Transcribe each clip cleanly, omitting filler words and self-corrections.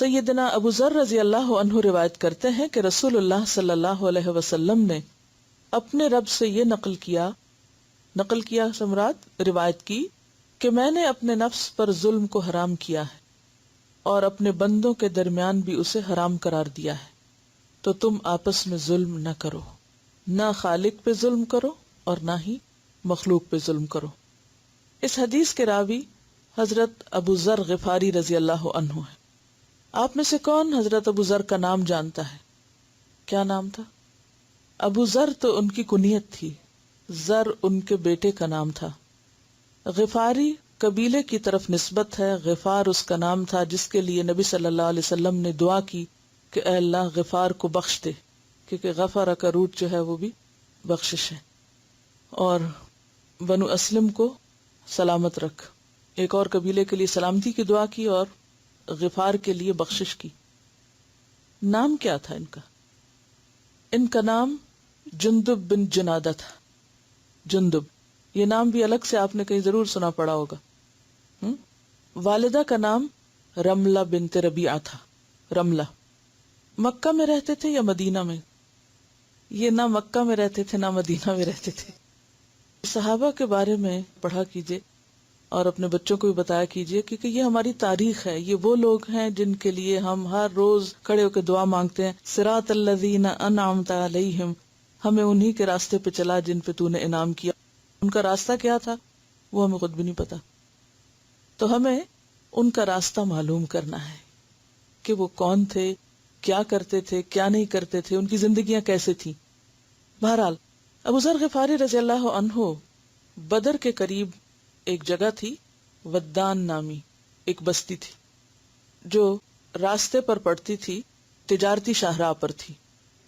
سیدنا ابو ذر رضی اللہ عنہ روایت کرتے ہیں کہ رسول اللہ صلی اللہ علیہ وسلم نے اپنے رب سے یہ نقل کیا سمرات روایت کی کہ میں نے اپنے نفس پر ظلم کو حرام کیا ہے اور اپنے بندوں کے درمیان بھی اسے حرام قرار دیا ہے، تو تم آپس میں ظلم نہ کرو، نہ خالق پہ ظلم کرو اور نہ ہی مخلوق پہ ظلم کرو۔ اس حدیث کے راوی حضرت ابو ذر غفاری رضی اللہ عنہ ہے۔ آپ میں سے کون حضرت ابو ذر کا نام جانتا ہے؟ کیا نام تھا؟ ابو ذر تو ان کی کنیت تھی، ذر ان کے بیٹے کا نام تھا۔ غفاری قبیلے کی طرف نسبت ہے، غفار اس کا نام تھا جس کے لیے نبی صلی اللہ علیہ وسلم نے دعا کی کہ اے اللہ غفار کو بخش دے، کیونکہ غفر کا روٹ جو ہے وہ بھی بخشش ہے، اور بنو اسلم کو سلامت رکھ۔ ایک اور قبیلے کے لیے سلامتی کی دعا کی اور غفار کے لیے بخشش کی۔ نام کیا تھا ان کا؟ ان کا نام جندب بن جنادہ تھا۔ جندب، یہ نام بھی الگ سے آپ نے کہیں ضرور سنا پڑا ہوگا۔ والدہ کا نام رملہ بنت ربیعہ تھا۔ رملہ مکہ میں رہتے تھے یا مدینہ میں؟ یہ نہ مکہ میں رہتے تھے نہ مدینہ میں رہتے تھے۔ صحابہ کے بارے میں پڑھا کیجئے اور اپنے بچوں کو بھی بتایا کیجئے، کیونکہ یہ ہماری تاریخ ہے۔ یہ وہ لوگ ہیں جن کے لیے ہم ہر روز کھڑے ہو کے دعا مانگتے ہیں، صراط الذین انعمت علیہم، ہمیں انہی کے راستے پہ چلا جن پہ تو نے انعام کیا۔ ان کا راستہ کیا تھا وہ ہمیں خود بھی نہیں پتا، تو ہمیں ان کا راستہ معلوم کرنا ہے کہ وہ کون تھے، کیا کرتے تھے، کیا نہیں کرتے تھے، ان کی زندگیاں کیسے تھیں۔ بہرحال ابو ذر غفاری رضی اللہ عنہ بدر کے قریب ایک جگہ تھی، ودان نامی ایک بستی تھی جو راستے پر پڑتی تھی، تجارتی شاہراہ پر تھی۔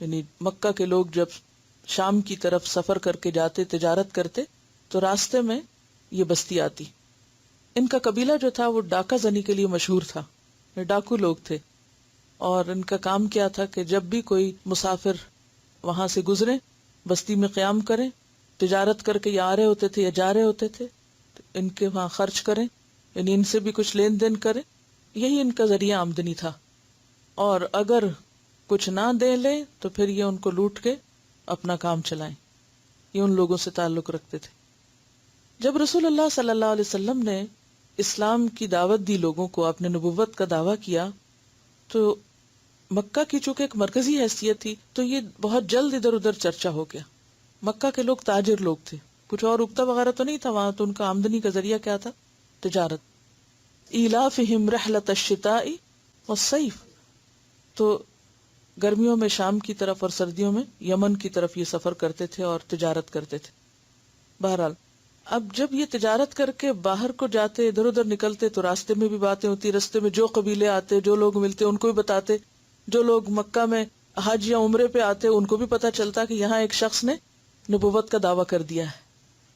یعنی مکہ کے لوگ جب شام کی طرف سفر کر کے جاتے، تجارت کرتے، تو راستے میں یہ بستی آتی۔ ان کا قبیلہ جو تھا وہ ڈاکہ زنی کے لیے مشہور تھا، ڈاکو لوگ تھے، اور ان کا کام کیا تھا کہ جب بھی کوئی مسافر وہاں سے گزرے، بستی میں قیام کریں، تجارت کر کے یا آ رہے ہوتے تھے یا جا رہے ہوتے تھے، تو ان کے وہاں خرچ کریں، یعنی ان سے بھی کچھ لین دین کریں، یہی ان کا ذریعہ آمدنی تھا۔ اور اگر کچھ نہ دے لیں تو پھر یہ ان کو لوٹ کے اپنا کام چلائیں۔ یہ ان لوگوں سے تعلق رکھتے تھے۔ جب رسول اللہ صلی اللہ علیہ وسلم نے اسلام کی دعوت دی، لوگوں کو اپنے نبوت کا دعویٰ کیا، تو مکہ کی چونکہ ایک مرکزی حیثیت تھی تو یہ بہت جلد ادھر ادھر چرچا ہو گیا۔ مکہ کے لوگ تاجر لوگ تھے، کچھ اور اگتا وغیرہ تو نہیں تھا وہاں، تو ان کا آمدنی کا ذریعہ کیا تھا؟ تجارت۔ ایلافہم رحلۃ الشتاء والصیف، تو گرمیوں میں شام کی طرف اور سردیوں میں یمن کی طرف یہ سفر کرتے تھے اور تجارت کرتے تھے۔ بہرحال اب جب یہ تجارت کر کے باہر کو جاتے، ادھر ادھر نکلتے، تو راستے میں بھی باتیں ہوتی، راستے میں جو قبیلے آتے، جو لوگ ملتے ان کو بھی بتاتے، جو لوگ مکہ میں حج یا عمرے پہ آتے ان کو بھی پتہ چلتا کہ یہاں ایک شخص نے نبوت کا دعویٰ کر دیا ہے۔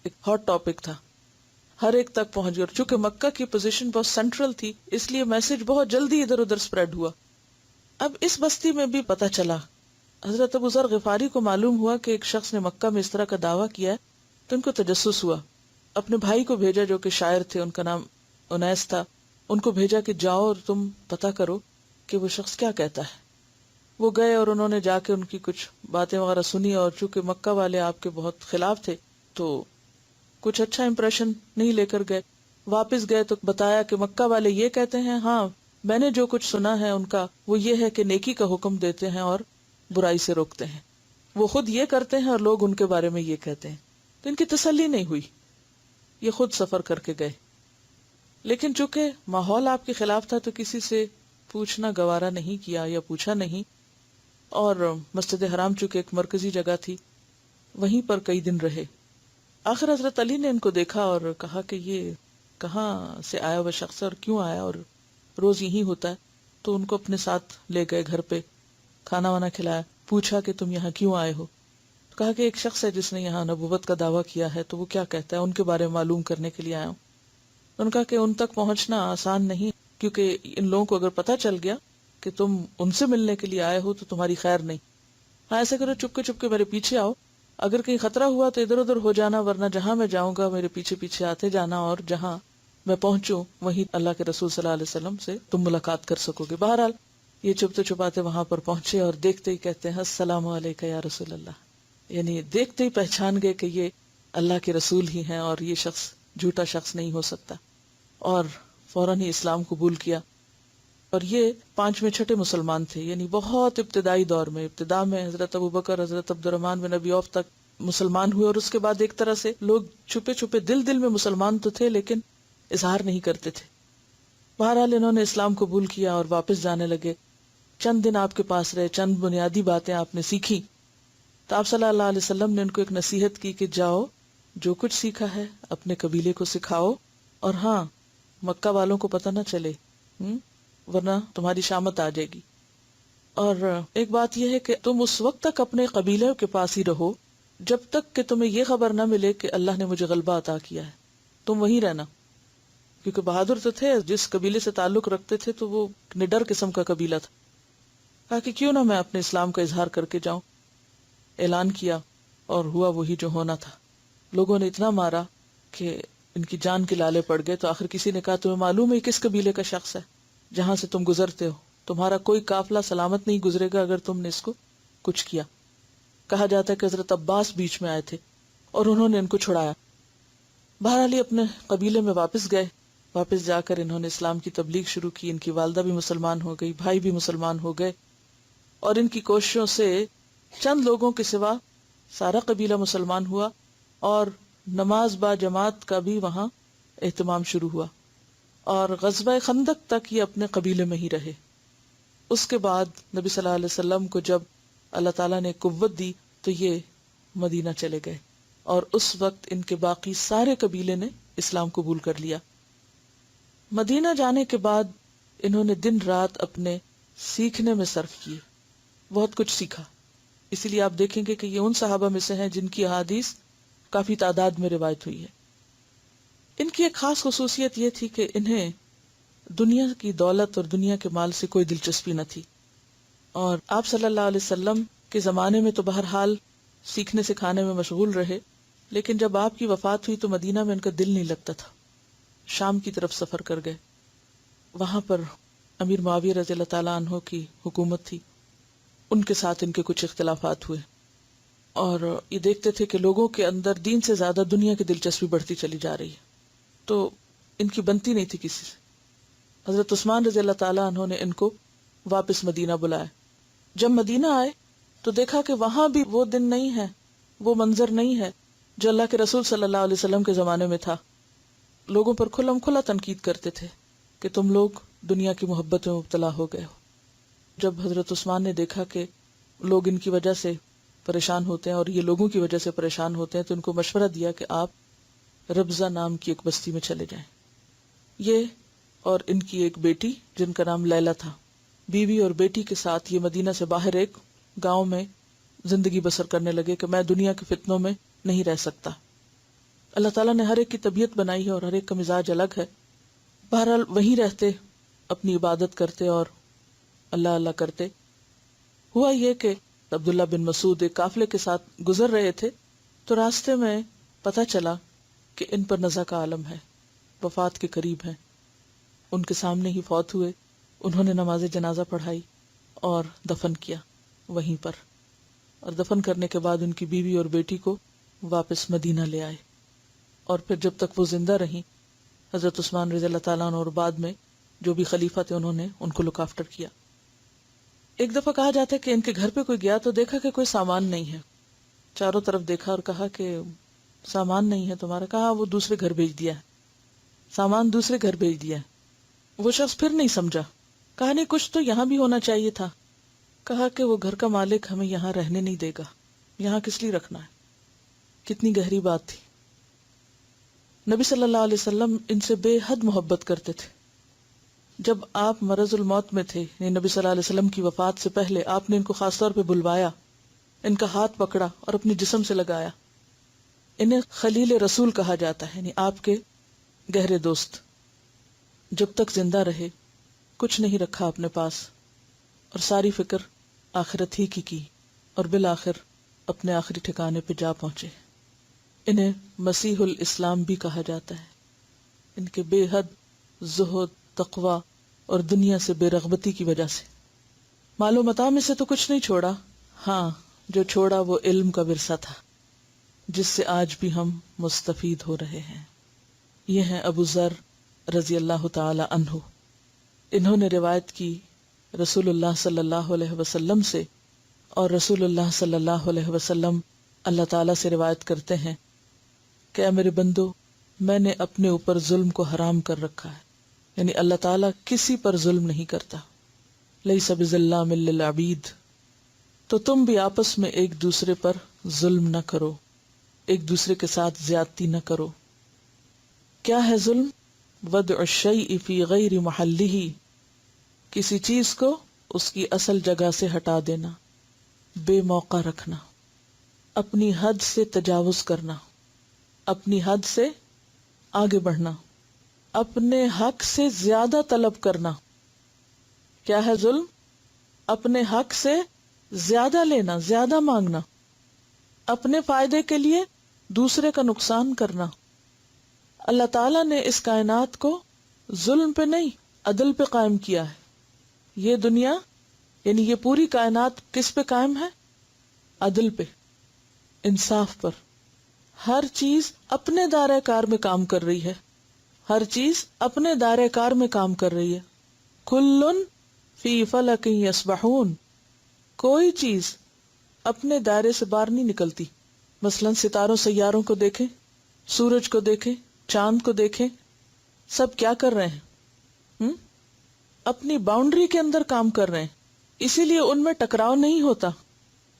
ایک ہاٹ ٹاپک تھا، ہر ایک تک پہنچ گیا، اور چونکہ مکہ کی پوزیشن بہت سینٹرل تھی اس لیے میسج بہت جلدی ادھر ادھر سپریڈ ہوا۔ اب اس بستی میں بھی پتہ چلا، حضرت ابو ذر غفاری کو معلوم ہوا کہ ایک شخص نے مکہ میں اس طرح کا دعویٰ کیا ہے، تو ان کو تجسس ہوا، اپنے بھائی کو بھیجا جو کہ شاعر تھے، ان کا نام انیس تھا، ان کو بھیجا کہ جاؤ اور تم پتہ کرو کہ وہ شخص کیا کہتا ہے۔ وہ گئے اور انہوں نے جا کے ان کی کچھ باتیں وغیرہ سنی، اور چونکہ مکہ والے آپ کے بہت خلاف تھے تو کچھ اچھا امپریشن نہیں لے کر گئے۔ واپس گئے تو بتایا کہ مکہ والے یہ کہتے ہیں، ہاں میں نے جو کچھ سنا ہے ان کا وہ یہ ہے کہ نیکی کا حکم دیتے ہیں اور برائی سے روکتے ہیں، وہ خود یہ کرتے ہیں اور لوگ ان کے بارے میں یہ کہتے ہیں۔ تو ان کی تسلی نہیں ہوئی، یہ خود سفر کر کے گئے، لیکن چونکہ ماحول آپ کے خلاف تھا تو کسی سے پوچھنا گوارا نہیں کیا یا پوچھا نہیں، اور مسجد حرام چونکہ ایک مرکزی جگہ تھی وہیں پر کئی دن رہے۔ آخر حضرت علی نے ان کو دیکھا اور کہا کہ یہ کہاں سے آیا وہ شخص اور کیوں آیا، اور روز یہی ہوتا ہے، تو ان کو اپنے ساتھ لے گئے گھر پہ، کھانا وانا کھلایا، پوچھا کہ تم یہاں کیوں آئے ہو؟ کہا کہ ایک شخص ہے جس نے یہاں نبوت کا دعویٰ کیا ہے، تو وہ کیا کہتا ہے ان کے بارے میں معلوم کرنے کے لیے آیا ہوں۔ ان کا کہ ان تک پہنچنا آسان نہیں، کیونکہ ان لوگوں کو اگر پتہ چل گیا کہ تم ان سے ملنے کے لیے آئے ہو تو تمہاری خیر نہیں۔ ہاں ایسا کرو، چپ کے میرے پیچھے آؤ، اگر کہیں خطرہ ہوا تو ادھر ادھر ہو جانا، ورنہ جہاں میں جاؤں گا میرے پیچھے پیچھے آتے جانا، اور جہاں میں پہنچوں وہیں اللہ کے رسول صلی اللہ علیہ وسلم سے تم ملاقات کر سکو گے۔ بہرحال یہ چھپتے چھپاتے وہاں پر پہنچے اور دیکھتے ہی کہتے ہیں السلام علیکم یا رسول اللہ، یعنی دیکھتے ہی پہچان گئے کہ یہ اللہ کے رسول ہی ہیں اور یہ شخص جھوٹا شخص نہیں ہو سکتا، اور فوراً ہی اسلام قبول کیا. اور یہ 5ویں 6 مسلمان تھے، یعنی بہت ابتدائی دور میں. ابتدا میں حضرت ابوبکر، حضرت عبد الرحمن بن ابی عوف تک مسلمان ہوئے، اور اس کے بعد ایک طرح سے لوگ چھپے چھپے دل میں مسلمان تو تھے لیکن اظہار نہیں کرتے تھے. بہرحال انہوں نے اسلام قبول کیا اور واپس جانے لگے. چند دن آپ کے پاس رہے، چند بنیادی باتیں آپ نے سیکھی. تو آپ صلی اللہ علیہ وسلم نے ان کو ایک نصیحت کی کہ جاؤ، جو کچھ سیکھا ہے اپنے قبیلے کو سکھاؤ، اور ہاں مکہ والوں کو پتہ نہ چلے، ورنہ تمہاری شامت آ جائے گی. اور ایک بات یہ ہے کہ تم اس وقت تک اپنے قبیلے کے پاس ہی رہو جب تک کہ تمہیں یہ خبر نہ ملے کہ اللہ نے مجھے غلبہ عطا کیا ہے. تم وہیں رہنا، کیونکہ بہادر تو تھے، جس قبیلے سے تعلق رکھتے تھے تو وہ نڈر قسم کا قبیلہ تھا. کہا کہ کیوں نہ میں اپنے اسلام کا اظہار کر کے جاؤں. اعلان کیا اور ہوا وہی جو ہونا تھا. لوگوں نے اتنا مارا کہ ان کی جان کے لالے پڑ گئے. تو آخر کسی نے کہا تمہیں معلوم ہے کس قبیلے کا شخص ہے جہاں سے تم گزرتے ہو؟ تمہارا کوئی قافلہ سلامت نہیں گزرے گا اگر تم نے اس کو کچھ کیا. کہا جاتا ہے کہ حضرت عباس بیچ میں آئے تھے اور انہوں نے ان کو چھڑایا. بہرحال یہ اپنے قبیلے میں واپس گئے. واپس جا کر انہوں نے اسلام کی تبلیغ شروع کی. ان کی والدہ بھی مسلمان ہو گئی، بھائی بھی مسلمان ہو گئے، اور ان کی کوششوں سے چند لوگوں کے سوا سارا قبیلہ مسلمان ہوا، اور نماز با جماعت کا بھی وہاں اہتمام شروع ہوا. اور غزوہ خندق تک یہ اپنے قبیلے میں ہی رہے. اس کے بعد نبی صلی اللہ علیہ وسلم کو جب اللہ تعالیٰ نے قوت دی تو یہ مدینہ چلے گئے، اور اس وقت ان کے باقی سارے قبیلے نے اسلام قبول کر لیا. مدینہ جانے کے بعد انہوں نے دن رات اپنے سیکھنے میں صرف کیے، بہت کچھ سیکھا. اسی لیے آپ دیکھیں گے کہ یہ ان صحابہ میں سے ہیں جن کی احادیث کافی تعداد میں روایت ہوئی ہے. ان کی ایک خاص خصوصیت یہ تھی کہ انہیں دنیا کی دولت اور دنیا کے مال سے کوئی دلچسپی نہ تھی. اور آپ صلی اللہ علیہ وسلم کے زمانے میں تو بہرحال سیکھنے سکھانے میں مشغول رہے، لیکن جب آپ کی وفات ہوئی تو مدینہ میں ان کا دل نہیں لگتا تھا. شام کی طرف سفر کر گئے. وہاں پر امیر معاویہ رضی اللہ تعالیٰ عنہ کی حکومت تھی. ان کے ساتھ ان کے کچھ اختلافات ہوئے، اور یہ دیکھتے تھے کہ لوگوں کے اندر دین سے زیادہ دنیا کی دلچسپی بڑھتی چلی جا رہی ہے، تو ان کی بنتی نہیں تھی کسی سے. حضرت عثمان رضی اللہ تعالیٰ عنہ نے ان کو واپس مدینہ بلایا. جب مدینہ آئے تو دیکھا کہ وہاں بھی وہ دن نہیں ہے، وہ منظر نہیں ہے جو اللہ کے رسول صلی اللہ علیہ وسلم کے زمانے میں تھا. لوگوں پر کھلم کھلا تنقید کرتے تھے کہ تم لوگ دنیا کی محبت میں مبتلا ہو گئے ہو. جب حضرت عثمان نے دیکھا کہ لوگ ان کی وجہ سے پریشان ہوتے ہیں اور یہ لوگوں کی وجہ سے پریشان ہوتے ہیں، تو ان کو مشورہ دیا کہ آپ ربضہ نام کی ایک بستی میں چلے جائیں. یہ اور ان کی ایک بیٹی جن کا نام لیلہ تھا، بیوی اور بیٹی کے ساتھ یہ مدینہ سے باہر ایک گاؤں میں زندگی بسر کرنے لگے کہ میں دنیا کے فتنوں میں نہیں رہ سکتا. اللہ تعالیٰ نے ہر ایک کی طبیعت بنائی ہے اور ہر ایک کا مزاج الگ ہے. بہرحال وہیں رہتے، اپنی عبادت کرتے اور اللہ اللہ کرتے. ہوا یہ کہ عبداللہ بن مسعود ایک قافلے کے ساتھ گزر رہے تھے تو راستے میں پتہ چلا کہ ان پر نزع کا عالم ہے، وفات کے قریب ہیں. ان کے سامنے ہی فوت ہوئے. انہوں نے نماز جنازہ پڑھائی اور دفن کیا وہیں پر. اور دفن کرنے کے بعد ان کی بیوی اور بیٹی کو واپس مدینہ لے آئے. اور پھر جب تک وہ زندہ رہیں، حضرت عثمان رضی اللہ تعالیٰ عنہ اور بعد میں جو بھی خلیفہ تھے انہوں نے ان کو لک آفٹر کیا. ایک دفعہ کہا جاتا ہے کہ ان کے گھر پہ کوئی گیا تو دیکھا کہ کوئی سامان نہیں ہے. چاروں طرف دیکھا اور کہا کہ سامان نہیں ہے تمہارا. کہا وہ دوسرے گھر بھیج دیا ہے، سامان دوسرے گھر بھیج دیا ہے. وہ شخص پھر نہیں سمجھا. کہا نہیں، کچھ تو یہاں بھی ہونا چاہیے تھا. کہا کہ وہ گھر کا مالک ہمیں یہاں رہنے نہیں دے گا، یہاں کس لیے رکھنا ہے. کتنی گہری بات تھی. نبی صلی اللہ علیہ وسلم ان سے بے حد محبت کرتے تھے. جب آپ مرض الموت میں تھے، یعنی نبی صلی اللہ علیہ وسلم کی وفات سے پہلے، آپ نے ان کو خاص طور پہ بلوایا، ان کا ہاتھ پکڑا اور اپنے جسم سے لگایا. انہیں خلیل رسول کہا جاتا ہے، یعنی آپ کے گہرے دوست. جب تک زندہ رہے کچھ نہیں رکھا اپنے پاس، اور ساری فکر آخرت ہی کی اور بالآخر اپنے آخری ٹھکانے پہ جا پہنچے. انہیں مسیح الاسلام بھی کہا جاتا ہے. ان کے بے حد زہد، تقوی اور دنیا سے بے رغبتی کی وجہ سے. مال و متاع میں سے تو کچھ نہیں چھوڑا، ہاں جو چھوڑا وہ علم کا ورثہ تھا، جس سے آج بھی ہم مستفید ہو رہے ہیں۔ یہ ہیں ابو ذر رضی اللہ تعالی عنہ۔ انہوں نے روایت کی رسول اللہ صلی اللہ علیہ وسلم سے، اور رسول اللہ صلی اللہ علیہ وسلم اللہ تعالیٰ سے روایت کرتے ہیں کہ اے میرے بندو، میں نے اپنے اوپر ظلم کو حرام کر رکھا ہے، یعنی اللہ تعالیٰ کسی پر ظلم نہیں کرتا، لیس بظلام للعبید، تو تم بھی آپس میں ایک دوسرے پر ظلم نہ کرو، ایک دوسرے کے ساتھ زیادتی نہ کرو۔ کیا ہے ظلم؟ وضع الشیء فی غیر محلہ، کسی چیز کو اس کی اصل جگہ سے ہٹا دینا، بے موقع رکھنا، اپنی حد سے تجاوز کرنا، اپنی حد سے آگے بڑھنا، اپنے حق سے زیادہ طلب کرنا۔ کیا ہے ظلم؟ اپنے حق سے زیادہ لینا، زیادہ مانگنا، اپنے فائدے کے لیے دوسرے کا نقصان کرنا۔ اللہ تعالیٰ نے اس کائنات کو ظلم پہ نہیں، عدل پہ قائم کیا ہے۔ یہ دنیا یعنی یہ پوری کائنات کس پہ قائم ہے؟ عدل پہ، انصاف پر۔ ہر چیز اپنے دائرہ کار میں کام کر رہی ہے، ہر چیز اپنے دائرہ کار میں کام کر رہی ہے۔ کل فی فلک یسبحون، کوئی چیز اپنے دائرے سے باہر نہیں نکلتی۔ مثلاً ستاروں سیاروں کو دیکھیں، سورج کو دیکھیں، چاند کو دیکھیں، سب کیا کر رہے ہیں؟ اپنی باؤنڈری کے اندر کام کر رہے ہیں، اسی لیے ان میں ٹکراؤ نہیں ہوتا۔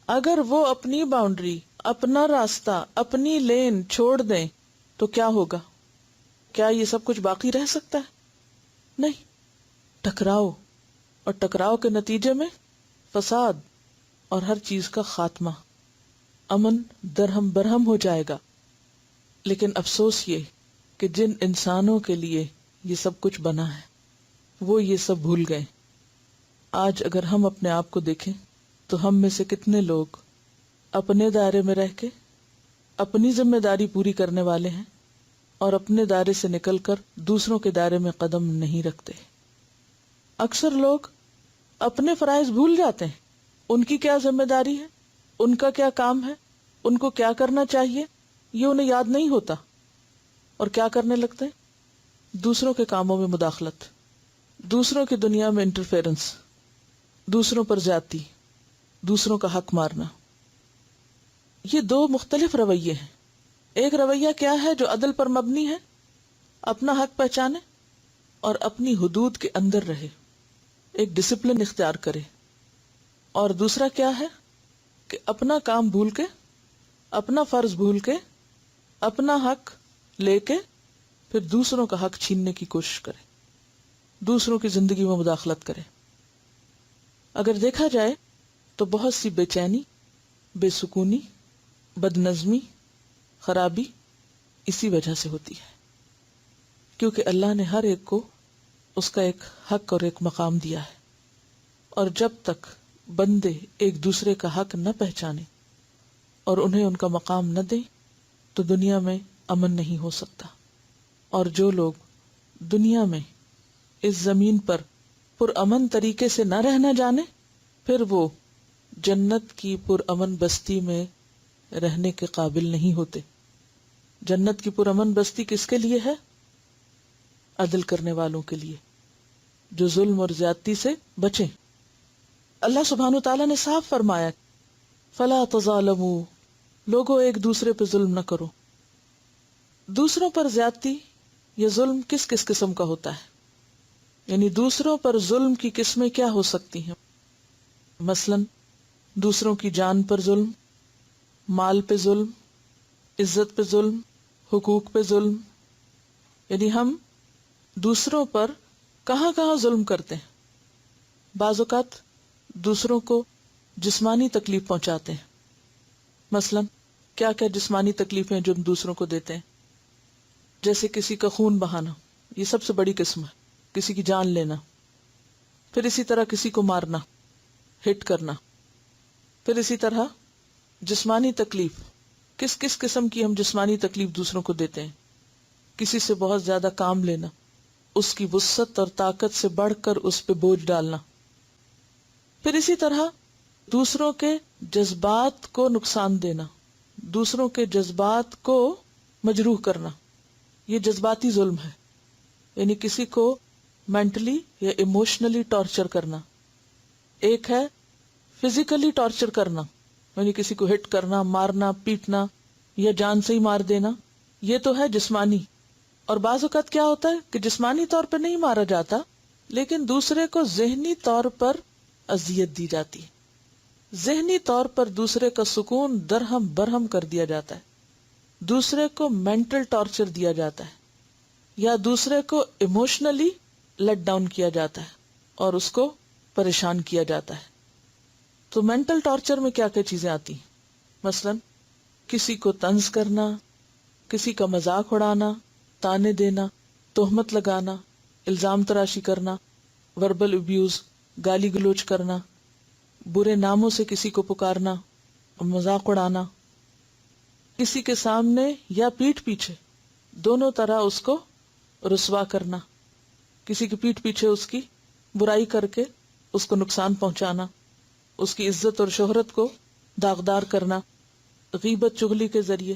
اگر وہ اپنی باؤنڈری، اپنا راستہ، اپنی لین چھوڑ دیں تو کیا ہوگا؟ کیا یہ سب کچھ باقی رہ سکتا ہے؟ نہیں، ٹکراؤ، اور ٹکراؤ کے نتیجے میں فساد اور ہر چیز کا خاتمہ، امن درہم برہم ہو جائے گا۔ لیکن افسوس یہ کہ جن انسانوں کے لیے یہ سب کچھ بنا ہے وہ یہ سب بھول گئے۔ آج اگر ہم اپنے آپ کو دیکھیں تو ہم میں سے کتنے لوگ اپنے دائرے میں رہ کے اپنی ذمہ داری پوری کرنے والے ہیں اور اپنے دائرے سے نکل کر دوسروں کے دائرے میں قدم نہیں رکھتے۔ اکثر لوگ اپنے فرائض بھول جاتے ہیں، ان کی کیا ذمہ داری ہے، ان کا کیا کام ہے، ان کو کیا کرنا چاہیے، یہ انہیں یاد نہیں ہوتا، اور کیا کرنے لگتے ہیں؟ دوسروں کے کاموں میں مداخلت، دوسروں کی دنیا میں انٹرفیرنس، دوسروں پر زیادتی، دوسروں کا حق مارنا۔ یہ دو مختلف رویے ہیں۔ ایک رویہ کیا ہے جو عدل پر مبنی ہے، اپنا حق پہچانے اور اپنی حدود کے اندر رہے، ایک ڈسپلن اختیار کرے۔ اور دوسرا کیا ہے کہ اپنا کام بھول کے، اپنا فرض بھول کے، اپنا حق لے کے پھر دوسروں کا حق چھیننے کی کوشش کرے، دوسروں کی زندگی میں مداخلت کرے۔ اگر دیکھا جائے تو بہت سی بے چینی، بے سکونی، بد نظمی، خرابی اسی وجہ سے ہوتی ہے، کیونکہ اللہ نے ہر ایک کو اس کا ایک حق اور ایک مقام دیا ہے، اور جب تک بندے ایک دوسرے کا حق نہ پہچانے اور انہیں ان کا مقام نہ دیں تو دنیا میں امن نہیں ہو سکتا۔ اور جو لوگ دنیا میں اس زمین پر پرامن طریقے سے نہ رہنا جانے، پھر وہ جنت کی پرامن بستی میں رہنے کے قابل نہیں ہوتے۔ جنت کی پرامن بستی کس کے لیے ہے؟ عدل کرنے والوں کے لیے، جو ظلم اور زیادتی سے بچیں۔ اللہ سبحانہ تعالیٰ نے صاف فرمایا، فلا تظالموا، لوگوں ایک دوسرے پہ ظلم نہ کرو۔ دوسروں پر زیادتی یا ظلم کس کس قسم کا ہوتا ہے؟ یعنی دوسروں پر ظلم کی قسمیں کیا ہو سکتی ہیں؟ مثلا دوسروں کی جان پر ظلم، مال پہ ظلم، عزت پہ ظلم، حقوق پہ ظلم۔ یعنی ہم دوسروں پر کہاں کہاں ظلم کرتے ہیں۔ بعض اوقات دوسروں کو جسمانی تکلیف پہنچاتے ہیں۔ مثلا کیا کیا جسمانی تکلیفیں جو ہم دوسروں کو دیتے ہیں؟ جیسے کسی کا خون بہانا، یہ سب سے بڑی قسم ہے، کسی کی جان لینا۔ پھر اسی طرح کسی کو مارنا، ہٹ کرنا۔ پھر اسی طرح جسمانی تکلیف، کس کس قسم کی ہم جسمانی تکلیف دوسروں کو دیتے ہیں؟ کسی سے بہت زیادہ کام لینا، اس کی وسعت اور طاقت سے بڑھ کر اس پہ بوجھ ڈالنا۔ پھر اسی طرح دوسروں کے جذبات کو نقصان دینا، دوسروں کے جذبات کو مجروح کرنا، یہ جذباتی ظلم ہے. یعنی کسی کو مینٹلی یا ایموشنلی ٹارچر کرنا. ایک ہے فزیکلی ٹارچر کرنا، یعنی کسی کو ہٹ کرنا، مارنا، پیٹنا یا جان سے ہی مار دینا، یہ تو ہے جسمانی. اور بعض اوقات کیا ہوتا ہے کہ جسمانی طور پر نہیں مارا جاتا، لیکن دوسرے کو ذہنی طور پر اذیت دی جاتی ہے، ذہنی طور پر دوسرے کا سکون درہم برہم کر دیا جاتا ہے، دوسرے کو مینٹل ٹارچر دیا جاتا ہے، یا دوسرے کو ایموشنلی لیٹ ڈاؤن کیا جاتا ہے اور اس کو پریشان کیا جاتا ہے. تو مینٹل ٹارچر میں کیا کیا چیزیں آتی ہیں؟ مثلا کسی کو طنز کرنا، کسی کا مذاق اڑانا، تانے دینا، تہمت لگانا، الزام تراشی کرنا، وربل ابیوز، گالی گلوچ کرنا، برے ناموں سے کسی کو پکارنا، مذاق اڑانا، کسی کے سامنے یا پیٹھ پیچھے دونوں طرح اس کو رسوا کرنا، کسی کی پیٹھ پیچھے اس کی برائی کر کے اس کو نقصان پہنچانا، اس کی عزت اور شہرت کو داغدار کرنا، غیبت چغلی کے ذریعے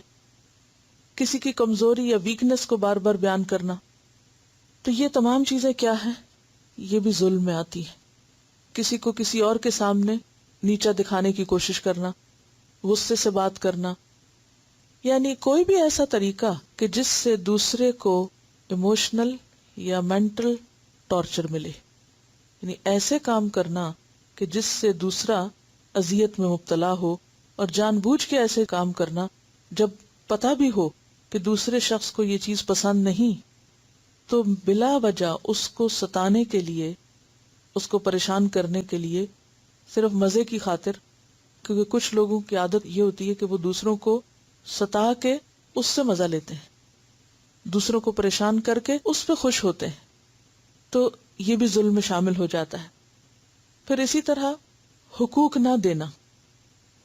کسی کی کمزوری یا ویکنس کو بار بار بیان کرنا. تو یہ تمام چیزیں کیا ہیں؟ یہ بھی ظلم میں آتی ہے. کسی کو کسی اور کے سامنے نیچا دکھانے کی کوشش کرنا، غصے سے بات کرنا، یعنی کوئی بھی ایسا طریقہ کہ جس سے دوسرے کو ایموشنل یا مینٹل ٹارچر ملے، یعنی ایسے کام کرنا کہ جس سے دوسرا اذیت میں مبتلا ہو، اور جان بوجھ کے ایسے کام کرنا جب پتہ بھی ہو کہ دوسرے شخص کو یہ چیز پسند نہیں، تو بلا وجہ اس کو ستانے کے لیے، اس کو پریشان کرنے کے لیے، صرف مزے کی خاطر. کیونکہ کچھ لوگوں کی عادت یہ ہوتی ہے کہ وہ دوسروں کو ستا کے اس سے مزہ لیتے ہیں، دوسروں کو پریشان کر کے اس پہ خوش ہوتے ہیں، تو یہ بھی ظلم میں شامل ہو جاتا ہے. پھر اسی طرح حقوق نہ دینا.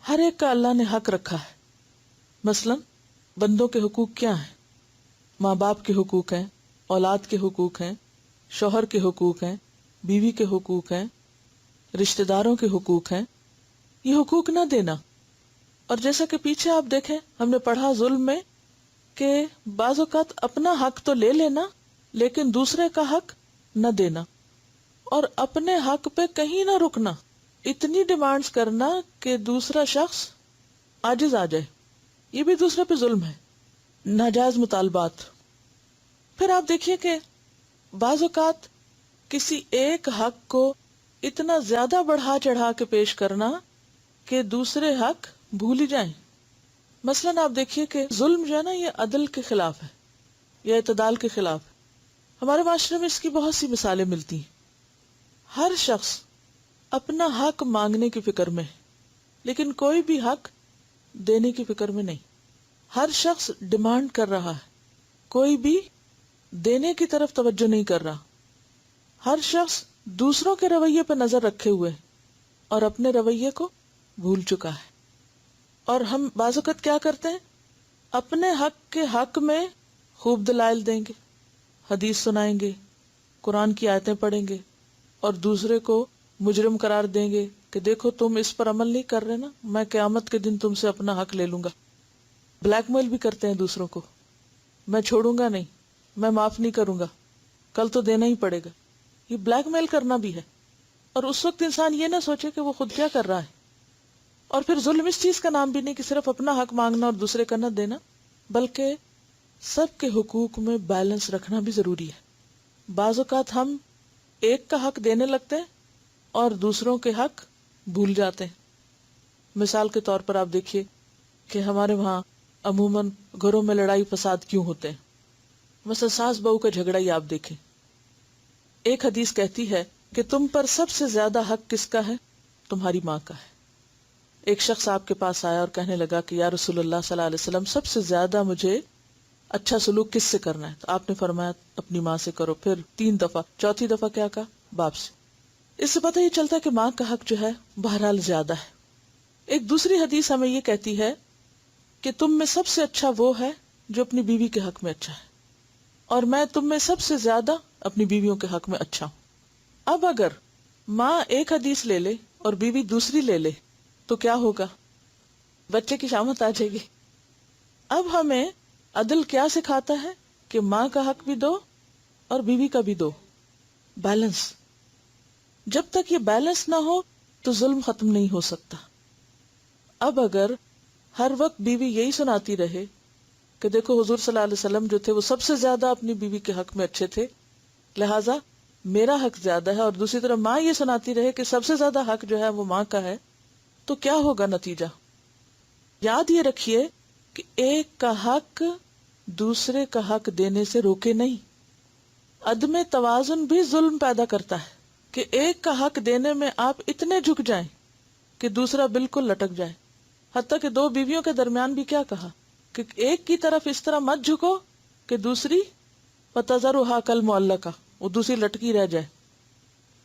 ہر ایک کا اللہ نے حق رکھا ہے. مثلا بندوں کے حقوق کیا ہیں؟ ماں باپ کے حقوق ہیں، اولاد کے حقوق ہیں، شوہر کے حقوق ہیں، بیوی کے حقوق ہیں، رشتہ داروں کے حقوق ہیں. یہ حقوق نہ دینا. اور جیسا کہ پیچھے آپ دیکھیں ہم نے پڑھا ظلم میں کہ بعض اوقات اپنا حق تو لے لینا لیکن دوسرے کا حق نہ دینا، اور اپنے حق پہ کہیں نہ رکنا، اتنی ڈیمانڈز کرنا کہ دوسرا شخص عاجز آ جائے. یہ بھی دوسرے پہ ظلم ہے. ناجائز مطالبات. پھر آپ دیکھیے کہ بعض اوقات کسی ایک حق کو اتنا زیادہ بڑھا چڑھا کے پیش کرنا کہ دوسرے حق بھول ہی جائیں. مثلا آپ دیکھیے کہ ظلم جو ہے نا، یہ عدل کے خلاف ہے یا اعتدال کے خلاف ہے. ہمارے معاشرے میں اس کی بہت سی مثالیں ملتی ہیں. ہر شخص اپنا حق مانگنے کی فکر میں ہے لیکن کوئی بھی حق دینے کی فکر میں نہیں. ہر شخص ڈیمانڈ کر رہا ہے، کوئی بھی دینے کی طرف توجہ نہیں کر رہا. ہر شخص دوسروں کے رویے پہ نظر رکھے ہوئے اور اپنے رویے کو بھول چکا ہے. اور ہم بعض اوقات کیا کرتے ہیں، اپنے حق کے حق میں خوب دلائل دیں گے، حدیث سنائیں گے، قرآن کی آیتیں پڑھیں گے، اور دوسرے کو مجرم قرار دیں گے کہ دیکھو تم اس پر عمل نہیں کر رہے نا، میں قیامت کے دن تم سے اپنا حق لے لوں گا. بلیک میل بھی کرتے ہیں دوسروں کو، میں چھوڑوں گا نہیں، میں معاف نہیں کروں گا، کل تو دینا ہی پڑے گا. یہ بلیک میل کرنا بھی ہے. اور اس وقت انسان یہ نہ سوچے کہ وہ خود کیا کر رہا ہے. اور پھر ظلم اس چیز کا نام بھی نہیں کہ صرف اپنا حق مانگنا اور دوسرے کا نہ دینا، بلکہ سب کے حقوق میں بیلنس رکھنا بھی ضروری ہے. بعض اوقات ہم ایک کا حق دینے لگتے ہیں اور دوسروں کے حق بھول جاتے ہیں. مثال کے طور پر آپ دیکھیے کہ ہمارے وہاں عموماً گھروں میں لڑائی فساد کیوں ہوتے ہیں. مثلا ساس بہو کا جھگڑا ہی آپ دیکھیں. ایک حدیث کہتی ہے کہ تم پر سب سے زیادہ حق کس کا ہے؟ تمہاری ماں کا ہے. ایک شخص آپ کے پاس آیا اور کہنے لگا کہ یا رسول اللہ صلی اللہ علیہ وسلم، سب سے زیادہ مجھے اچھا سلوک کس سے کرنا ہے؟ تو آپ نے فرمایا اپنی ماں سے کرو. پھر 3 دفعہ، چوتھی دفعہ کیا کہا؟ باپ سے. اس سے پتہ یہ چلتا ہے کہ ماں کا حق جو ہے بہرحال زیادہ ہے. ایک دوسری حدیث ہمیں یہ کہتی ہے کہ تم میں سب سے اچھا وہ ہے جو اپنی بیوی کے حق میں اچھا ہے، اور میں تم میں سب سے زیادہ اپنی بیویوں کے حق میں اچھا ہوں. اب اگر ماں ایک حدیث لے لے اور بیوی دوسری لے لے تو کیا ہوگا؟ بچے کی شامت آ جائے گی۔ اب ہمیں عدل کیا سکھاتا ہے کہ ماں کا حق بھی دو اور بیوی کا بھی دو، بیلنس۔ جب تک یہ بیلنس نہ ہو تو ظلم ختم نہیں ہو سکتا۔ اب اگر ہر وقت بیوی یہی سناتی رہے کہ دیکھو حضور صلی اللہ علیہ وسلم جو تھے وہ سب سے زیادہ اپنی بیوی کے حق میں اچھے تھے، لہٰذا میرا حق زیادہ ہے، اور دوسری طرف ماں یہ سناتی رہے کہ سب سے زیادہ حق جو ہے وہ ماں کا ہے، تو کیا ہوگا نتیجہ؟ یاد یہ رکھیے کہ ایک کا حق دوسرے کا حق دینے سے روکے نہیں۔ عدم توازن بھی ظلم پیدا کرتا ہے کہ ایک کا حق دینے میں آپ اتنے جھک جائیں کہ دوسرا بالکل لٹک جائے۔ حتیٰ کہ دو بیویوں کے درمیان بھی کیا کہا کہ ایک کی طرف اس طرح مت جھکو کہ دوسری وَتَذَرُهَا كَالْمُعَلَّقَةِ، وہ دوسری لٹکی رہ جائے۔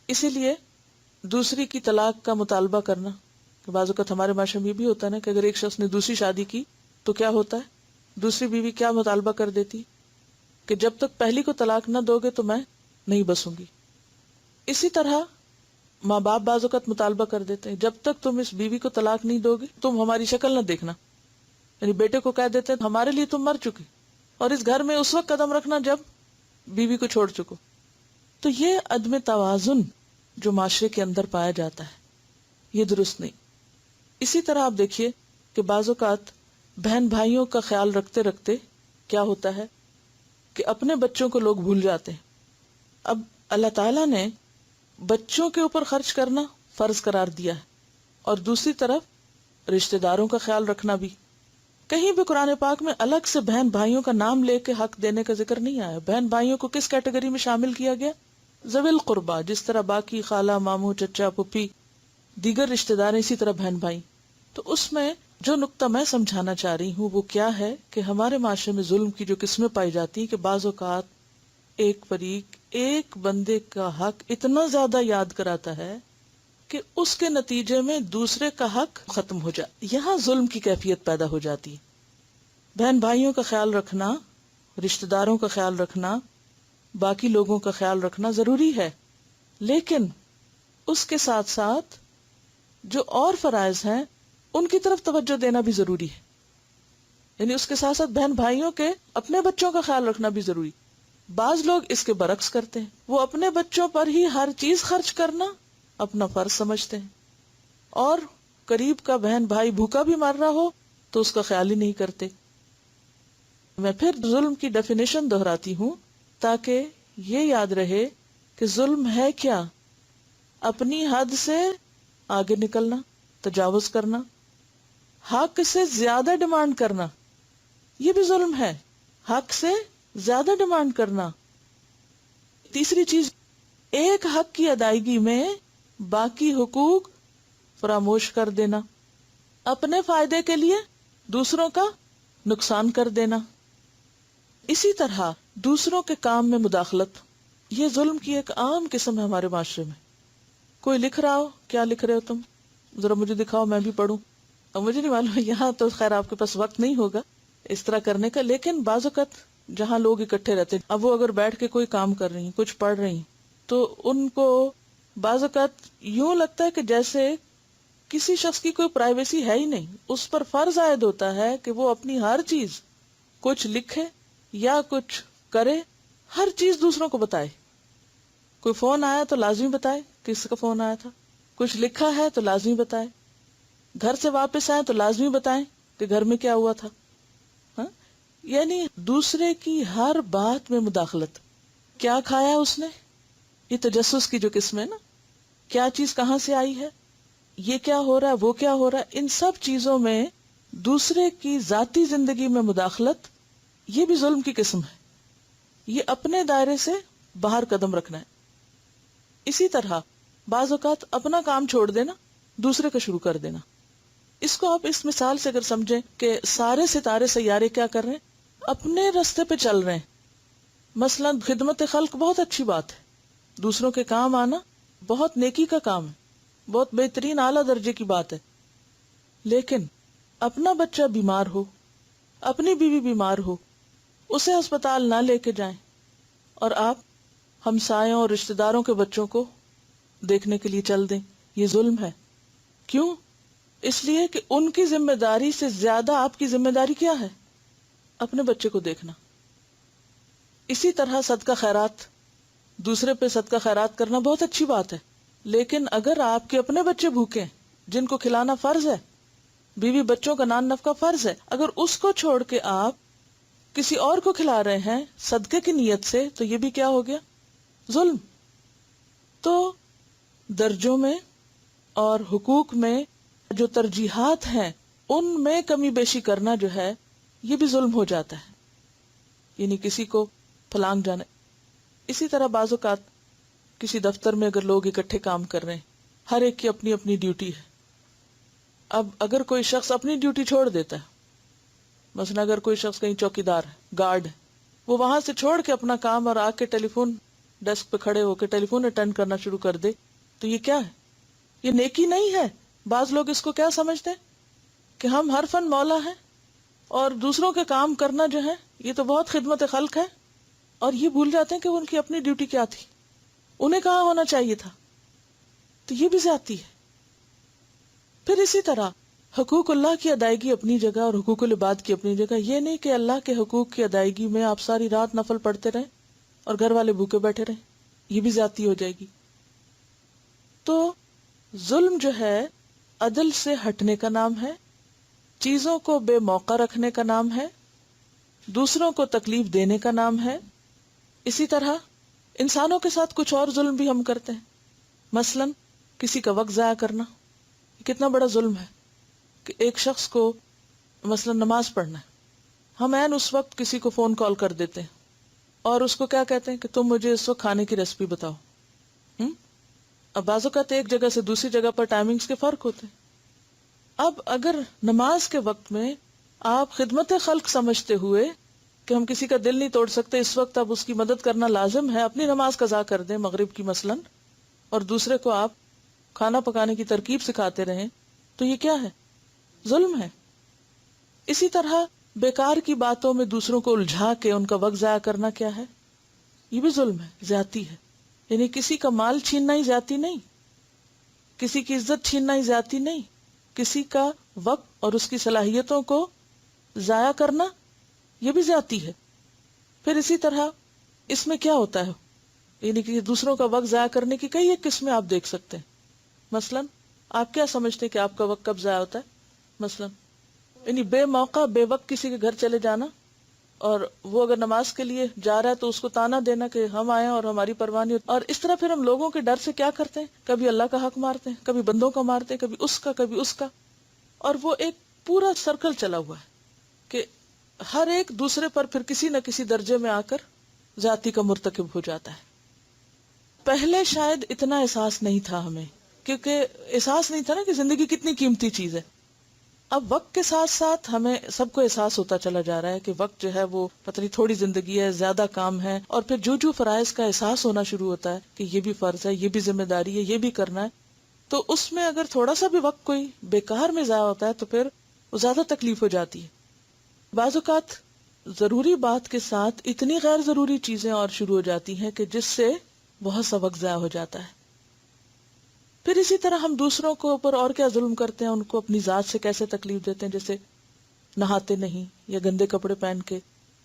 اسی لیے دوسری کی طلاق کا مطالبہ کرنا، کہ بعض اوقات ہمارے معاشرے میں یہ بھی ہوتا ہے نا کہ اگر ایک شخص نے دوسری شادی کی تو کیا ہوتا ہے، دوسری بیوی کیا مطالبہ کر دیتی کہ جب تک پہلی کو طلاق نہ دو گے تو میں نہیں بسوں گی۔ اسی طرح ماں باپ بعض اوقات مطالبہ کر دیتے ہیں جب تک تم اس بیوی کو طلاق نہیں دو گے تم ہماری شکل نہ دیکھنا، یعنی بیٹے کو کہہ دیتے ہیں ہمارے لیے تم مر چکے، اور اس گھر میں اس وقت قدم رکھنا جب بیوی کو چھوڑ چکو۔ تو یہ عدم توازن جو معاشرے کے اندر پایا جاتا ہے یہ درست نہیں۔ اسی طرح آپ دیکھیے کہ بعض اوقات بہن بھائیوں کا خیال رکھتے رکھتے کیا ہوتا ہے کہ اپنے بچوں کو لوگ بھول جاتے ہیں۔ اب اللہ تعالیٰ نے بچوں کے اوپر خرچ کرنا فرض قرار دیا ہے، اور دوسری طرف رشتہ داروں کا خیال رکھنا بھی۔ کہیں بھی قرآن پاک میں الگ سے بہن بھائیوں کا نام لے کے حق دینے کا ذکر نہیں آیا۔ بہن بھائیوں کو کس کیٹیگری میں شامل کیا گیا؟ ذوی القربہ، جس طرح باقی خالہ، ماموں، چچا، پھپھی، دیگر رشتہ دار، اسی طرح بہن بھائی۔ تو اس میں جو نقطہ میں سمجھانا چاہ رہی ہوں وہ کیا ہے کہ ہمارے معاشرے میں ظلم کی جو قسمیں پائی جاتی ہیں کہ بعض اوقات ایک فریق ایک بندے کا حق اتنا زیادہ یاد کراتا ہے کہ اس کے نتیجے میں دوسرے کا حق ختم ہو جائے، یہاں ظلم کی کیفیت پیدا ہو جاتی ہے۔ بہن بھائیوں کا خیال رکھنا، رشتہ داروں کا خیال رکھنا، باقی لوگوں کا خیال رکھنا ضروری ہے، لیکن اس کے ساتھ ساتھ جو اور فرائض ہیں ان کی طرف توجہ دینا بھی ضروری ہے۔ یعنی اس کے ساتھ ساتھ بہن بھائیوں کے اپنے بچوں کا خیال رکھنا بھی ضروری۔ بعض لوگ اس کے برعکس کرتے ہیں، وہ اپنے بچوں پر ہی ہر چیز خرچ کرنا اپنا فرض سمجھتے ہیں، اور قریب کا بہن بھائی بھوکا بھی مر رہا ہو تو اس کا خیال ہی نہیں کرتے۔ میں پھر ظلم کی ڈیفینیشن دہراتی ہوں تاکہ یہ یاد رہے کہ ظلم ہے کیا؟ اپنی حد سے آگے نکلنا، تجاوز کرنا، حق سے زیادہ ڈیمانڈ کرنا، یہ بھی ظلم ہے، حق سے زیادہ ڈیمانڈ کرنا۔ تیسری چیز، ایک حق کی ادائیگی میں باقی حقوق فراموش کر دینا، اپنے فائدے کے لیے دوسروں کا نقصان کر دینا۔ اسی طرح دوسروں کے کام میں مداخلت، یہ ظلم کی ایک عام قسم ہے ہمارے معاشرے میں۔ کوئی لکھ رہا ہو، کیا لکھ رہے ہو تم، ذرا مجھے دکھاؤ میں بھی پڑھوں۔ اور مجھے نہیں معلوم، یہاں تو خیر آپ کے پاس وقت نہیں ہوگا اس طرح کرنے کا، لیکن بعض اوقات جہاں لوگ اکٹھے رہتے ہیں، اب وہ اگر بیٹھ کے کوئی کام کر رہی ہیں، کچھ پڑھ رہی ہیں، تو ان کو بعض اوقات یوں لگتا ہے کہ جیسے کسی شخص کی کوئی پرائیویسی ہے ہی نہیں، اس پر فرض عائد ہوتا ہے کہ وہ اپنی ہر چیز، کچھ لکھے یا کچھ کرے، ہر چیز دوسروں کو بتائے۔ کوئی فون آیا تو لازمی بتائے کس کا فون آیا تھا، کچھ لکھا ہے تو لازمی بتائے، گھر سے واپس آئے تو لازمی بتائیں کہ گھر میں کیا ہوا تھا۔ ہاں؟ یعنی دوسرے کی ہر بات میں مداخلت۔ کیا کھایا اس نے، یہ تجسس کی جو قسم ہے نا، کیا چیز کہاں سے آئی ہے، یہ کیا ہو رہا ہے، وہ کیا ہو رہا ہے، ان سب چیزوں میں دوسرے کی ذاتی زندگی میں مداخلت، یہ بھی ظلم کی قسم ہے۔ یہ اپنے دائرے سے باہر قدم رکھنا ہے۔ اسی طرح بعض اوقات اپنا کام چھوڑ دینا، دوسرے کا شروع کر دینا۔ اس کو آپ اس مثال سے اگر سمجھیں کہ سارے ستارے سیارے کیا کر رہے ہیں، اپنے راستے پہ چل رہے ہیں۔ مثلا خدمت خلق بہت اچھی بات ہے، دوسروں کے کام آنا بہت نیکی کا کام ہے، بہت بہترین اعلیٰ درجے کی بات ہے، لیکن اپنا بچہ بیمار ہو، اپنی بیوی بیمار ہو، اسے ہسپتال نہ لے کے جائیں، اور آپ ہمسایوں اور رشتہ داروں کے بچوں کو دیکھنے کے لیے چل دیں، یہ ظلم ہے۔ کیوں؟ اس لیے کہ ان کی ذمہ داری سے زیادہ آپ کی ذمہ داری کیا ہے؟ اپنے بچے کو دیکھنا. اسی طرح صدقہ خیرات، دوسرے پہ صدقہ خیرات کرنا بہت اچھی بات ہے، لیکن اگر آپ کے اپنے بچے بھوکے ہیں جن کو کھلانا فرض ہے، بیوی بچوں کا نان نفقہ فرض ہے، اگر اس کو چھوڑ کے آپ کسی اور کو کھلا رہے ہیں صدقے کی نیت سے، تو یہ بھی کیا ہو گیا؟ ظلم. تو درجوں میں اور حقوق میں جو ترجیحات ہیں ان میں کمی بیشی کرنا جو ہے یہ بھی ظلم ہو جاتا ہے، یعنی کسی کو پھلانگ جانا. اسی طرح بعض اوقات کسی دفتر میں اگر لوگ اکٹھے کام کر رہے ہیں، ہر ایک کی اپنی اپنی ڈیوٹی ہے. اب اگر کوئی شخص اپنی ڈیوٹی چھوڑ دیتا ہے، مثلا اگر کوئی شخص کہیں چوکیدار ہے، گارڈ ہے، وہ وہاں سے چھوڑ کے اپنا کام اور آ کے ٹیلی فون ڈیسک پہ کھڑے ہو کے ٹیلی فون اٹینڈ کرنا شروع کر دے، تو یہ کیا ہے؟ یہ نیکی نہیں ہے. بعض لوگ اس کو کیا سمجھتے ہیں کہ ہم ہر فن مولا ہیں اور دوسروں کے کام کرنا جو ہے یہ تو بہت خدمت خلق ہے، اور یہ بھول جاتے ہیں کہ ان کی اپنی ڈیوٹی کیا تھی، انہیں کہاں ہونا چاہیے تھا. تو یہ بھی زیادتی ہے. پھر اسی طرح حقوق اللہ کی ادائیگی اپنی جگہ اور حقوق العباد کی اپنی جگہ. یہ نہیں کہ اللہ کے حقوق کی ادائیگی میں آپ ساری رات نفل پڑھتے رہیں اور گھر والے بھوکے بیٹھے رہیں، یہ بھی زیادتی ہو جائے گی. تو ظلم جو ہے عدل سے ہٹنے کا نام ہے، چیزوں کو بے موقع رکھنے کا نام ہے، دوسروں کو تکلیف دینے کا نام ہے. اسی طرح انسانوں کے ساتھ کچھ اور ظلم بھی ہم کرتے ہیں، مثلا کسی کا وقت ضائع کرنا. کتنا بڑا ظلم ہے کہ ایک شخص کو مثلا نماز پڑھنا ہے، ہم عین اس وقت کسی کو فون کال کر دیتے ہیں اور اس کو کیا کہتے ہیں کہ تم مجھے اس وقت کھانے کی ریسیپی بتاؤ. اب بعض اوقات ایک جگہ سے دوسری جگہ پر ٹائمنگز کے فرق ہوتے ہیں. اب اگر نماز کے وقت میں آپ خدمت خلق سمجھتے ہوئے کہ ہم کسی کا دل نہیں توڑ سکتے، اس وقت اب اس کی مدد کرنا لازم ہے، اپنی نماز قضا کر دیں مغرب کی مثلا، اور دوسرے کو آپ کھانا پکانے کی ترکیب سکھاتے رہیں، تو یہ کیا ہے؟ ظلم ہے. اسی طرح بیکار کی باتوں میں دوسروں کو الجھا کے ان کا وقت ضائع کرنا کیا ہے؟ یہ بھی ظلم ہے، زیادتی ہے. یعنی کسی کا مال چھیننا ہی زیادتی نہیں، کسی کی عزت چھیننا ہی زیادتی نہیں، کسی کا وقت اور اس کی صلاحیتوں کو ضائع کرنا یہ بھی زیادتی ہے. پھر اسی طرح اس میں کیا ہوتا ہے، یعنی کہ دوسروں کا وقت ضائع کرنے کی کئی ایک قسمیں آپ دیکھ سکتے ہیں. مثلا آپ کیا سمجھتے ہیں کہ آپ کا وقت کب ضائع ہوتا ہے؟ مثلا یعنی بے موقع بے وقت کسی کے گھر چلے جانا، اور وہ اگر نماز کے لیے جا رہا ہے تو اس کو تانا دینا کہ ہم آئے اور ہماری پرواہ نہیں. اور اس طرح پھر ہم لوگوں کے ڈر سے کیا کرتے ہیں، کبھی اللہ کا حق مارتے ہیں، کبھی بندوں کا مارتے ہیں، کبھی اس کا، اور وہ ایک پورا سرکل چلا ہوا ہے کہ ہر ایک دوسرے پر پھر کسی نہ کسی درجے میں آ کر ذاتی کا مرتکب ہو جاتا ہے. پہلے شاید اتنا احساس نہیں تھا ہمیں، کیونکہ احساس نہیں تھا نا کہ زندگی کتنی قیمتی چیز ہے. اب وقت کے ساتھ ساتھ ہمیں سب کو احساس ہوتا چلا جا رہا ہے کہ وقت جو ہے وہ پتہ نہیں تھوڑی زندگی ہے، زیادہ کام ہے، اور پھر جو فرائض کا احساس ہونا شروع ہوتا ہے کہ یہ بھی فرض ہے، یہ بھی ذمہ داری ہے، یہ بھی کرنا ہے، تو اس میں اگر تھوڑا سا بھی وقت کوئی بیکار میں ضائع ہوتا ہے تو پھر وہ زیادہ تکلیف ہو جاتی ہے. بعض اوقات ضروری بات کے ساتھ اتنی غیر ضروری چیزیں اور شروع ہو جاتی ہیں کہ جس سے بہت سا وقت ضائع ہو جاتا ہے. پھر اسی طرح ہم دوسروں کو اوپر اور کیا ظلم کرتے ہیں، ان کو اپنی ذات سے کیسے تکلیف دیتے ہیں، جیسے نہاتے نہیں یا گندے کپڑے پہن کے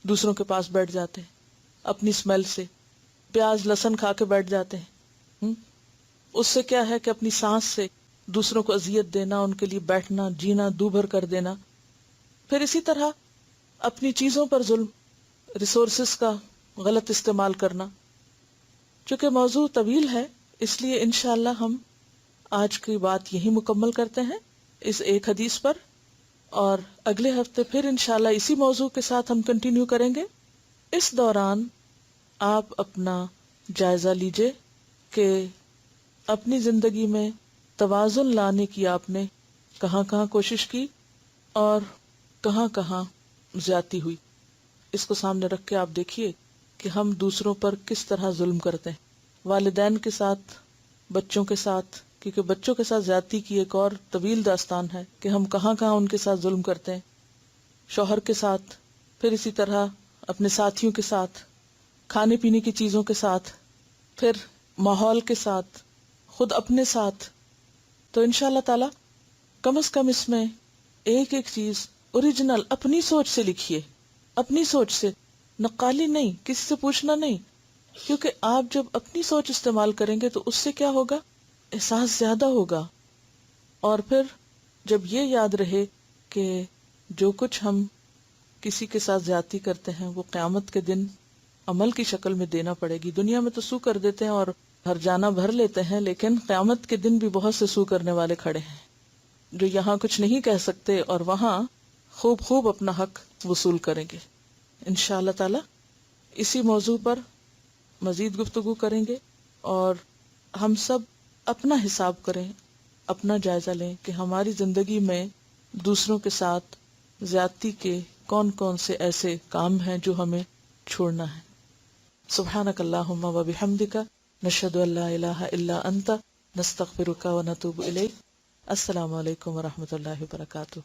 دوسروں کے پاس بیٹھ جاتے ہیں، اپنی اسمیل سے پیاز لہسن کھا کے بیٹھ جاتے ہیں. اس سے کیا ہے کہ اپنی سانس سے دوسروں کو اذیت دینا، ان کے لیے بیٹھنا جینا دو بھر کر دینا. پھر اسی طرح اپنی چیزوں پر ظلم، ریسورسز کا غلط استعمال کرنا. چونکہ موضوع طویل ہے اس لیے انشاءاللہ ہم آج کی بات یہی مکمل کرتے ہیں اس ایک حدیث پر، اور اگلے ہفتے پھر انشاءاللہ اسی موضوع کے ساتھ ہم کنٹینیو کریں گے. اس دوران آپ اپنا جائزہ لیجئے کہ اپنی زندگی میں توازن لانے کی آپ نے کہاں کہاں کوشش کی اور کہاں کہاں زیادتی ہوئی. اس کو سامنے رکھ کے آپ دیکھیے کہ ہم دوسروں پر کس طرح ظلم کرتے ہیں، والدین کے ساتھ، بچوں کے ساتھ، کیونکہ بچوں کے ساتھ زیادتی کی ایک اور طویل داستان ہے کہ ہم کہاں کہاں ان کے ساتھ ظلم کرتے ہیں، شوہر کے ساتھ، پھر اسی طرح اپنے ساتھیوں کے ساتھ، کھانے پینے کی چیزوں کے ساتھ، پھر ماحول کے ساتھ، خود اپنے ساتھ. تو انشاءاللہ تعالی کم از کم اس میں ایک ایک چیز اوریجنل اپنی سوچ سے لکھیے، اپنی سوچ سے، نقالی نہیں، کسی سے پوچھنا نہیں، کیونکہ آپ جب اپنی سوچ استعمال کریں گے تو اس سے کیا ہوگا، احساس زیادہ ہوگا. اور پھر جب یہ یاد رہے کہ جو کچھ ہم کسی کے ساتھ زیادتی کرتے ہیں وہ قیامت کے دن عمل کی شکل میں دینا پڑے گی. دنیا میں تو سو کر دیتے ہیں اور ہر جانا بھر لیتے ہیں، لیکن قیامت کے دن بھی بہت سے سو کرنے والے کھڑے ہیں جو یہاں کچھ نہیں کہہ سکتے اور وہاں خوب خوب اپنا حق وصول کریں گے. انشاءاللہ تعالی اسی موضوع پر مزید گفتگو کریں گے، اور ہم سب اپنا حساب کریں، اپنا جائزہ لیں کہ ہماری زندگی میں دوسروں کے ساتھ زیادتی کے کون کون سے ایسے کام ہیں جو ہمیں چھوڑنا ہے. سبحانک اللہم و بحمدک، نشہد ان لا الہ الا انت، نستغفرک و نتوب الیک. السلام علیکم و رحمۃ اللہ وبرکاتہ.